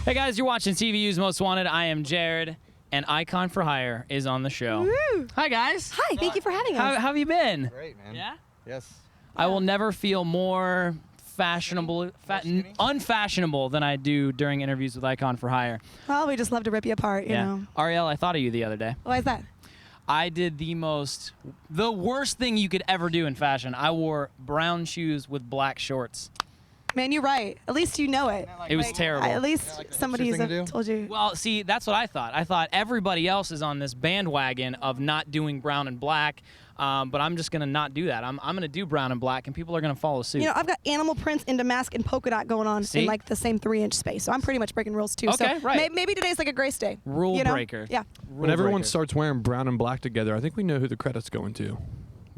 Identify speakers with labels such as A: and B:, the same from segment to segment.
A: Hey guys, you're watching TVU's Most Wanted. I am Jared, and Icon for Hire is on the show.
B: Woo.
A: Hi guys.
B: Hi, thank you for having us.
A: How have you been?
C: Great, man.
A: Yeah?
C: Yes.
A: I will never feel more unfashionable than I do during interviews with Icon for Hire.
B: Well, we just love to rip you apart, you know.
A: Ariel, I thought of you the other day.
B: Why is that?
A: I did the worst thing you could ever do in fashion. I wore brown shoes with black shorts.
B: Man, you're right. At least you know it.
A: It was terrible.
B: At least somebody has told you.
A: Well, see, that's what I thought. I thought everybody else is on this bandwagon of not doing brown and black, but I'm just going to not do that. I'm going to do brown and black, and people are going to follow suit.
B: You know, I've got animal prints and damask and polka dot going on in like the same 3-inch space, so I'm pretty much breaking rules too.
A: Okay,
B: so
A: right.
B: Maybe today's like a grace day.
A: Rule breaker.
B: Yeah.
D: When everyone starts wearing brown and black together, I think we know who the credit's going to.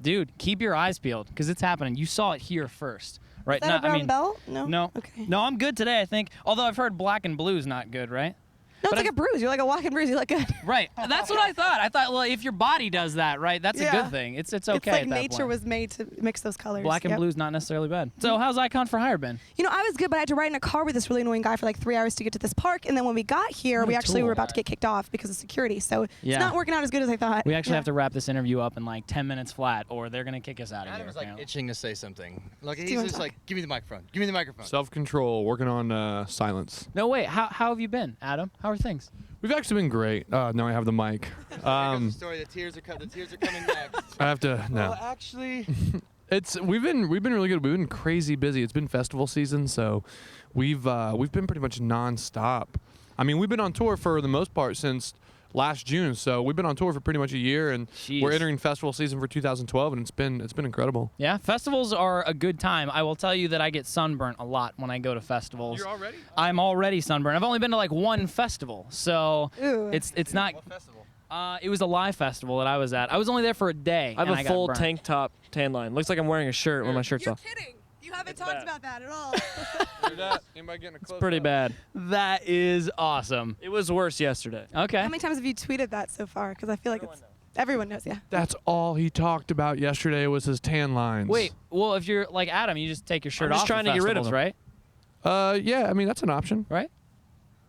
A: Dude, keep your eyes peeled, because it's happening. You saw it here first. Right?
B: Is that a brown belt? No?
A: No.
B: Okay.
A: No, I'm good today, I think. Although I've heard black and blue is not good, right?
B: No, it's like a bruise. You're like a walking bruise. You look good.
A: Right. That's what I thought. I thought, well, if your body does that, right, that's a good thing. It's okay
B: It's like
A: at that
B: nature
A: point.
B: was made to mix those colors.
A: Black and blue is not necessarily bad. So how's Icon for Hire been?
B: You know, I was good, but I had to ride in a car with this really annoying guy for like 3 hours to get to this park. And then when we got here, we actually were about to get kicked off because of security. So it's not working out as good as I thought.
A: We actually have to wrap this interview up in like 10 minutes flat, or they're going to kick us out of here.
C: Adam was like
A: apparently.
C: itching to say something. Like he's just like, give me the microphone. Give me the microphone.
D: Self-control, working on silence.
A: No, wait. How have you been, Adam? How are things?
D: We've actually been great. Now I have the mic.
C: Here goes the story. The tears are coming next.
D: I have to. No.
C: Well, actually,
D: We've been really good. We've been crazy busy. It's been festival season, so we've been pretty much nonstop. I mean, we've been on tour for the most part since last June, so we've been on tour for pretty much a year, and we're entering festival season for 2012, and it's been incredible.
A: Yeah, festivals are a good time. I will tell you that I get sunburnt a lot when I go to festivals.
D: You're already?
A: I'm already sunburned. I've only been to like one festival, so it's not.
C: what festival?
A: It was a live festival that I was at. I was only there for a day.
E: I have
A: and
E: a
A: got
E: full
A: burnt.
E: tank top tan line. Looks like I'm wearing a shirt when my shirt's off.
B: kidding. You haven't talked about that at all.
D: Anybody getting a
E: It's pretty bad.
A: That is awesome.
E: It was worse yesterday.
A: Okay.
B: How many times have you tweeted that so far? Because I feel like everyone knows, yeah.
D: That's all he talked about yesterday was his tan lines.
A: Wait. Well, if you're like Adam, you just take your shirt
E: I'm just
A: off.
E: trying
A: at
E: to get rid of
A: festivals,
E: them.
A: right?
D: Yeah. I mean, that's an option.
A: Right.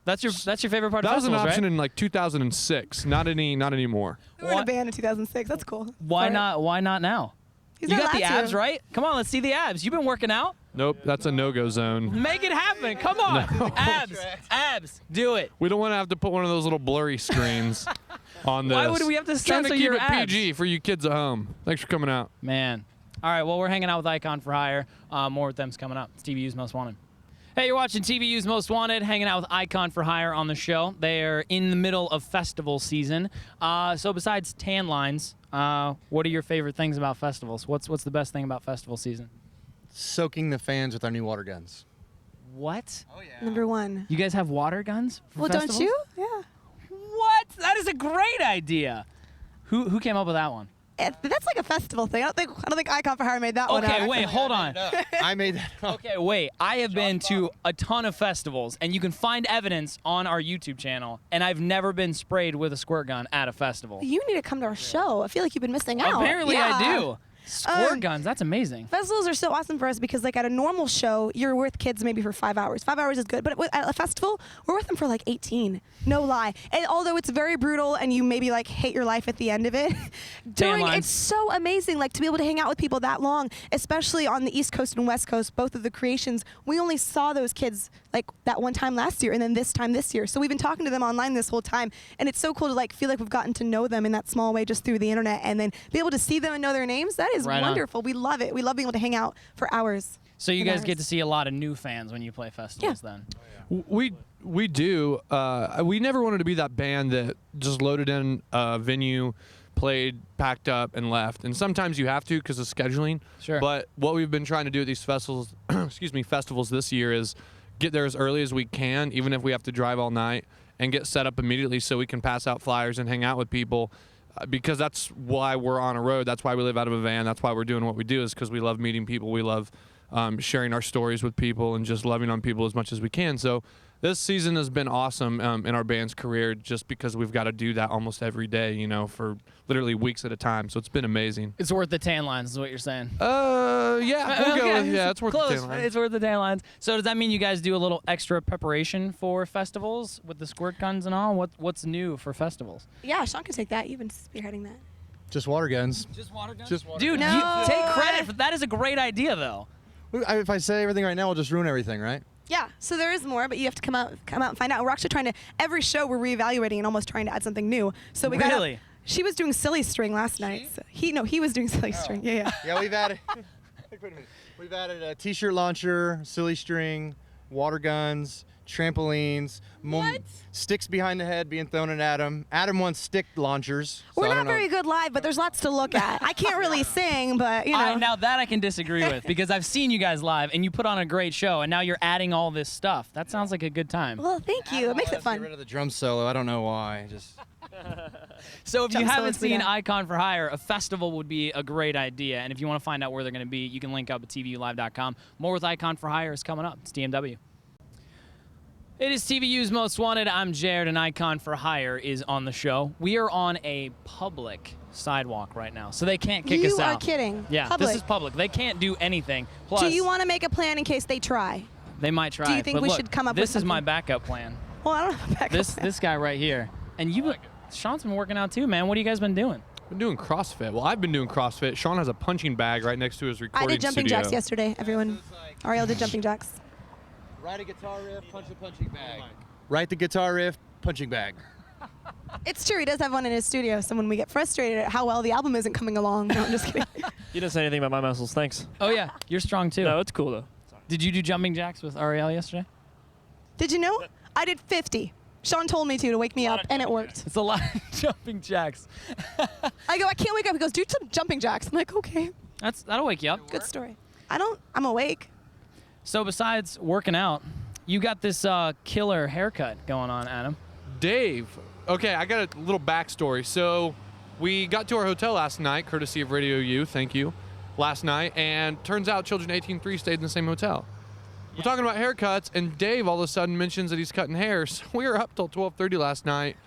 A: That's your favorite part of
D: That was an
A: festivals,
D: option
A: right?
D: in like 2006. Not anymore.
B: We were in a band in 2006. That's cool.
A: Why not? Why not now?
B: He's
A: You
B: not
A: got the
B: allowed
A: abs,
B: to.
A: right? Come on, let's see the abs. You've been working out.
D: Nope, that's a no-go zone.
A: Make it happen. Come on. Abs. Do it.
D: We don't want to have to put one of those little blurry screens on this.
A: Why would we have to
D: Trying
A: censor
D: to keep
A: your
D: it
A: abs?
D: PG for you kids at home. Thanks for coming out.
A: Man. All right, well, we're hanging out with Icon for Hire. More with them's coming up. It's TVU's Most Wanted. Hey, you're watching TVU's Most Wanted, hanging out with Icon for Hire on the show. They're in the middle of festival season. So besides tan lines, what are your favorite things about festivals? What's the best thing about festival season?
C: Soaking the fans with our new water guns.
A: What?
C: Oh yeah.
B: Number one.
A: You guys have water guns for
B: Well,
A: festivals?
B: don't you? Yeah.
A: What? That is a great idea. Who came up with that one?
B: That's like a festival thing. I don't think Icon for Hire made that one.
A: Okay,
B: out.
A: wait, hold on.
C: I made that up.
A: Okay, wait. I have been to a ton of festivals, and you can find evidence on our YouTube channel, and I've never been sprayed with a squirt gun at a festival.
B: You need to come to our show. I feel like you've been missing out.
A: Apparently
B: Yeah.
A: I do. Squirt guns, that's amazing.
B: Festivals are so awesome for us because, like, at a normal show, you're with kids maybe for 5 hours. 5 hours is good, but at a festival, we're with them for like 18. No lie. And although it's very brutal and you maybe like hate your life at the end of it, it's so amazing, like, to be able to hang out with people that long, especially on the East Coast and West Coast, both of the creations. We only saw those kids like that one time last year and then this time this year. So we've been talking to them online this whole time, and it's so cool to like feel like we've gotten to know them in that small way just through the internet, and then be able to see them and know their names. That is wonderful. We love it. We love being able to hang out for hours.
A: So you guys get to see a lot of new fans when you play festivals then?
D: We do. We never wanted to be that band that just loaded in a venue, played, packed up, and left. And sometimes you have to because of scheduling.
A: Sure.
D: But what we've been trying to do at these festivals, festivals this year is get there as early as we can, even if we have to drive all night, and get set up immediately so we can pass out flyers and hang out with people. Because that's why we're on a road. That's why we live out of a van. That's why we're doing what we do, is because we love meeting people. We love sharing our stories with people and just loving on people as much as we can. So this season has been awesome in our band's career just because we've got to do that almost every day, you know, for literally weeks at a time. So it's been amazing.
A: It's worth the tan lines is what you're saying.
D: Yeah, we'll go with, yeah, it's worth
A: Close.
D: the tan lines.
A: It's worth the tan lines. So does that mean you guys do a little extra preparation for festivals with the squirt guns and all? What's new for festivals?
B: Yeah, Sean can take that. You've been spearheading that.
C: Just water guns.
A: Just water guns?
C: Just water
A: Dude,
C: guns.
B: No.
A: you take credit for that. Is a great idea, though.
C: If I say everything right now, we'll just ruin everything, right?
B: Yeah, so there is more, but you have to come out and find out. We're actually trying to, every show we're reevaluating and almost trying to add something new. So we
A: Really?
B: She was doing silly string last night. So he was doing silly string. Yeah.
C: Yeah, we've added. Wait a minute. We've added a t-shirt launcher, silly string, water guns, trampolines, sticks behind the head being thrown at Adam. Adam wants stick launchers. So
B: We're
C: I
B: not
C: don't know.
B: very good live, but there's lots to look at. I can't really sing, but you know.
A: Now that I can disagree with because I've seen you guys live and you put on a great show and now you're adding all this stuff. That sounds like a good time.
B: Well, thank you. It makes it
C: Get
B: fun.
C: rid of the drum solo. I don't know why. Just
A: So if you
B: Jump
A: haven't
B: solos we
A: seen
B: got.
A: Icon for Hire, a festival would be a great idea. And if you want to find out where they're going to be, you can link up at TVUlive.com. More with Icon for Hire is coming up. It's DMW. It is TVU's Most Wanted. I'm Jared, and Icon for Hire is on the show. We are on a public sidewalk right now, so they can't kick us out.
B: You are kidding.
A: Yeah,
B: Public.
A: this is public. They can't do anything. Plus,
B: Do you want to make a plan in case they try?
A: they might try.
B: do you think
A: but
B: we
A: look,
B: should come up with
A: This is my
B: something?
A: backup plan.
B: Well, I don't have a backup plan.
A: This guy right here. And you, Sean's been working out too, man. What have you guys been doing?
D: Been doing CrossFit. Well, I've been doing CrossFit. Sean has a punching bag right next to his recording
B: I did jumping
D: studio.
B: jacks yesterday, everyone. Ariel did jumping jacks.
C: write a guitar riff, punch the punching bag. Write the guitar riff, punching bag.
B: It's true, he does have one in his studio, so when we get frustrated at how well the album isn't coming along, no, I'm just kidding.
E: You didn't say anything about my muscles. Thanks.
A: Oh, yeah. You're strong too.
E: No, it's cool, though.
A: Did you do jumping jacks with Ariel yesterday?
B: Did you know? I did 50. Sean told me to wake me up, and it worked.
A: It's a lot of jumping jacks.
B: I go, I can't wake up. He goes, do some jumping jacks. I'm like, okay,
A: That'll wake you up.
B: good story. I'm awake.
A: So besides working out, you got this killer haircut going on, Adam.
D: Dave. Okay, I got a little backstory. So we got to our hotel last night, courtesy of RadioU, thank you, last night, and turns out Children 18-3 stayed in the same hotel. We're talking about haircuts, and Dave all of a sudden mentions that he's cutting hair. So we were up till 12:30 last night,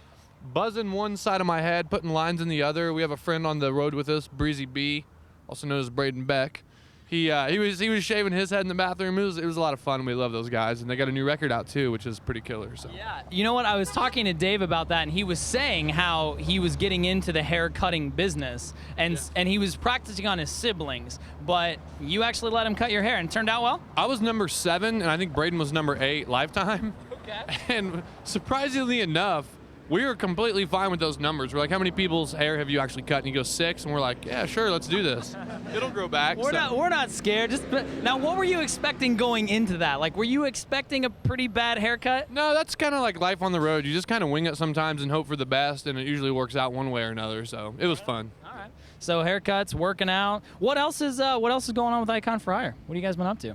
D: buzzing one side of my head, putting lines in the other. We have a friend on the road with us, Breezy B, also known as Braden Beck. He was shaving his head in the bathroom. It was a lot of fun. We love those guys, and they got a new record out too, which is pretty killer. So.
A: Yeah. You know what? I was talking to Dave about that, and he was saying how he was getting into the hair cutting business, and he was practicing on his siblings. But you actually let him cut your hair, and it turned out well.
D: I was number 7, and I think Braden was number 8 lifetime.
A: Okay.
D: And surprisingly enough, we were completely fine with those numbers. We're like, how many people's hair have you actually cut? And he goes, 6. And we're like, yeah, sure, let's do this. It'll grow back.
A: We're not scared. Now, what were you expecting going into that? Like, were you expecting a pretty bad haircut?
D: No, that's kind of like life on the road. You just kind of wing it sometimes and hope for the best, and it usually works out one way or another. So it was fun.
A: All right. So haircuts, working out. What else is going on with Icon for Hire? What have you guys been up to?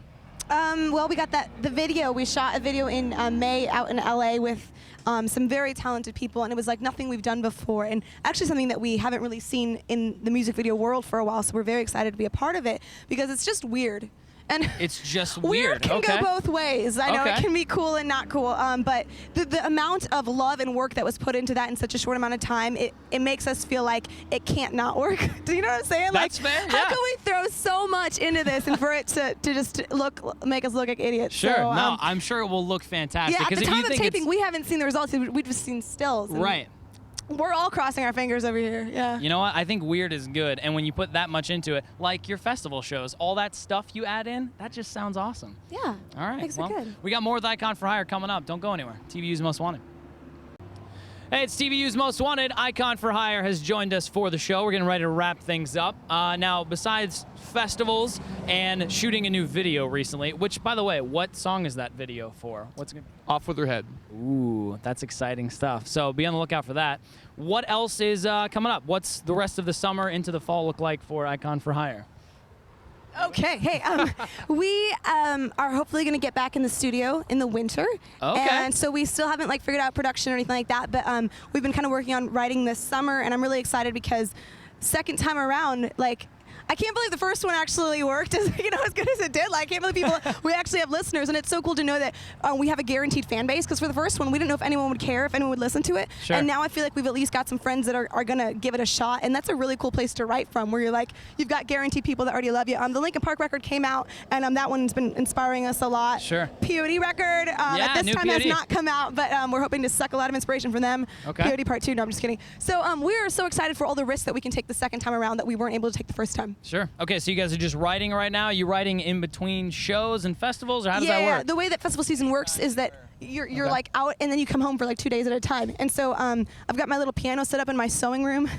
B: Well, we got the video. We shot a video in May out in LA with some very talented people, and it was like nothing we've done before, and actually something that we haven't really seen in the music video world for a while, so we're very excited to be a part of it because it's just weird. And
A: It's just
B: weird can
A: okay.
B: go both ways. I know
A: Okay.
B: it can be cool and not cool, but the amount of love and work that was put into that in such a short amount of time, it makes us feel like it can't not work. Do you know what I'm saying?
A: That's
B: like,
A: fair,
B: how
A: yeah.
B: can we throw so much into this and for it to just make us look like idiots?
A: Sure.
B: So,
A: No, I'm sure it will look fantastic.
B: yeah, at
A: 'cause
B: the
A: if you
B: time of
A: think
B: taping,
A: it's-
B: we haven't seen the results. We've just seen stills. and
A: Right.
B: We're all crossing our fingers over here. Yeah.
A: You know what? I think weird is good, and when you put that much into it, like your festival shows, all that stuff you add in, that just sounds awesome.
B: Yeah.
A: All right.
B: Makes
A: well,
B: it good.
A: we got more with Icon for Hire coming up. Don't go anywhere. TVU's Most Wanted. Hey, it's TVU's Most Wanted. Icon for Hire has joined us for the show. We're getting ready to wrap things up. Now, besides festivals and shooting a new video recently, which, by the way, what song is that video for? What's good?
D: Off with her head.
A: Ooh, that's exciting stuff. So be on the lookout for that. What else is coming up? What's the rest of the summer into the fall look like for Icon for Hire?
B: Okay. Hey, we are hopefully going to get back in the studio in the winter.
A: Okay.
B: And so we still haven't figured out production or anything like that, but we've been kind of working on writing this summer, and I'm really excited because second time around, I can't believe the first one actually worked as good as it did. Like, I can't believe we actually have listeners, and it's so cool to know that we have a guaranteed fan base, because for the first one, we didn't know if anyone would care, if anyone would listen to it.
A: Sure.
B: And now I feel like we've at least got some friends that are going to give it a shot, and that's a really cool place to write from, where you're like, you've got guaranteed people that already love you. The Linkin Park record came out, and that one's been inspiring us a lot.
A: Sure.
B: POD record at this
A: new
B: time
A: POD.
B: has not come out, but we're hoping to suck a lot of inspiration from them.
A: Okay.
B: POD Part 2, no, I'm just kidding. So we are so excited for all the risks that we can take the second time around that we weren't able to take the first time.
A: Sure. Okay, so you guys are just writing right now? Are you writing in between shows and festivals, or how does that work?
B: Yeah, the way that festival season works is that you're like out, and then you come home for like 2 days at a time. And so I've got my little piano set up in my sewing room.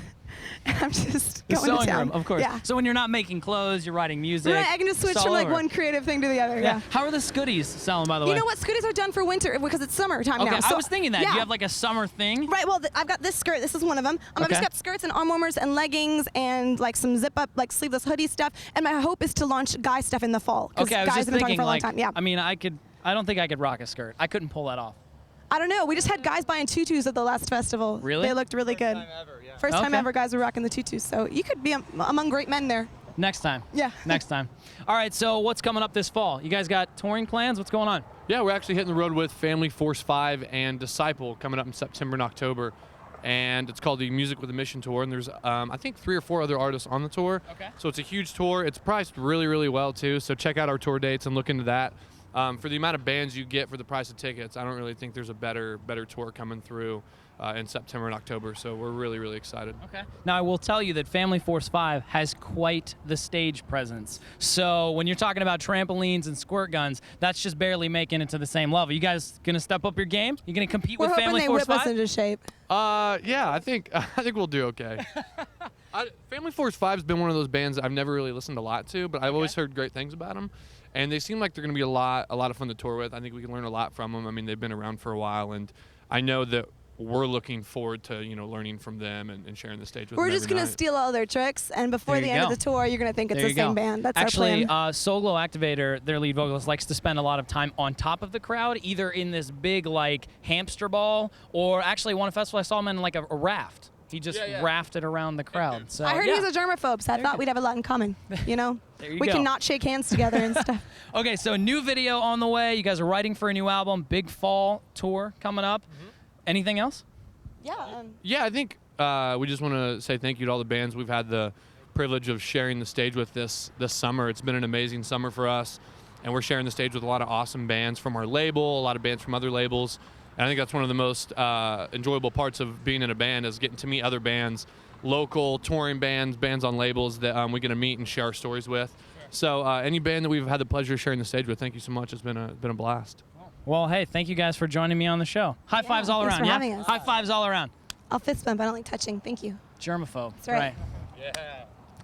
B: And I'm just
A: The
B: going
A: sewing
B: to town.
A: room, of course.
B: Yeah.
A: So when you're not making clothes, you're writing music.
B: Right, I can just switch
A: it's
B: from
A: all
B: like
A: over.
B: one creative thing to the other. Yeah.
A: How are the Scooties selling, by the way?
B: You know what? Scooties are done for winter because it's summertime
A: Okay,
B: now. So,
A: I was thinking that.
B: Yeah.
A: You have like a summer thing?
B: Right, well, I've got this skirt. This is one of them. I've
A: Okay.
B: just got skirts and arm warmers and leggings and like some zip-up, like sleeveless hoodie stuff. And my hope is to launch guy stuff in the fall. 'Cause
A: Okay, I was
B: guys
A: just
B: have been talking
A: thinking,
B: for a long
A: like,
B: time. Yeah.
A: I mean, I don't think I could rock a skirt. I couldn't pull that off.
B: I don't know. We just had guys buying tutus at the last festival.
A: Really?
B: They looked really good.
C: First time ever, yeah.
B: First time
A: Okay.
B: ever guys were rocking the tutus. So you could be among great men there.
A: Next time.
B: Yeah.
A: Next time. All right, so what's coming up this fall? You guys got touring plans? What's going on?
D: Yeah, we're actually hitting the road with Family Force 5 and Disciple coming up in September and October. And it's called the Music with a Mission Tour. And there's, I think, 3 or 4 other artists on the tour.
A: Okay.
D: So it's a huge tour. It's priced really, really well, too. So check out our tour dates and look into that. For the amount of bands you get for the price of tickets, I don't really think there's a better tour coming through in September and October. So we're really, really excited.
A: Okay. Now, I will tell you that Family Force 5 has quite the stage presence. So when you're talking about trampolines and squirt guns, that's just barely making it to the same level. You guys going to step up your game? You going to compete
B: We're
A: with
B: hoping
A: Family
B: they
A: Force
B: whip
A: 5?
B: us into shape.
D: Yeah, I think we'll do okay. Family Force 5's been one of those bands that I've never really listened a lot to, but I've always heard great things about them. And they seem like they're going to be a lot of fun to tour with. I think we can learn a lot from them. I mean, they've been around for a while, and I know that we're looking forward to learning from them and sharing the stage with them.
B: We're just
D: every
B: going to
D: night.
B: steal all their tricks, and before
A: There
B: the
A: you
B: end
A: go.
B: of the tour, you're going to think it's
A: There
B: the
A: you go.
B: same band. That's
A: Actually,
B: our plan.
A: Solo Activator, their lead vocalist, likes to spend a lot of time on top of the crowd, either in this big like hamster ball, or actually one festival I saw him in like a raft. He just rafted around the crowd. So
B: I heard
A: yeah.
B: he's a germaphobe, so I thought we'd have a lot in common. You know,
A: There you
B: we
A: go.
B: can not shake hands together and stuff.
A: Okay, so new video on the way. You guys are writing for a new album. Big fall tour coming up. Anything else?
B: Yeah.
D: Yeah, I think we just want to say thank you to all the bands we've had the privilege of sharing the stage with this summer. It's been an amazing summer for us, and we're sharing the stage with a lot of awesome bands from our label, a lot of bands from other labels. And I think that's one of the most enjoyable parts of being in a band is getting to meet other bands, local touring bands on labels that we get to meet and share our stories with. So any band that we've had the pleasure of sharing the stage with, thank you so much. It's been a blast.
A: Well, hey, thank you guys for joining me on the show. High fives all
B: thanks
A: around,
B: for
A: yeah?
B: having us.
A: High fives all around.
B: I'll fist bump. I don't like touching. Thank you.
A: Germaphobe.
B: That's right.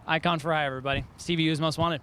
A: Icon for Hire, everybody. TVU's Most Wanted.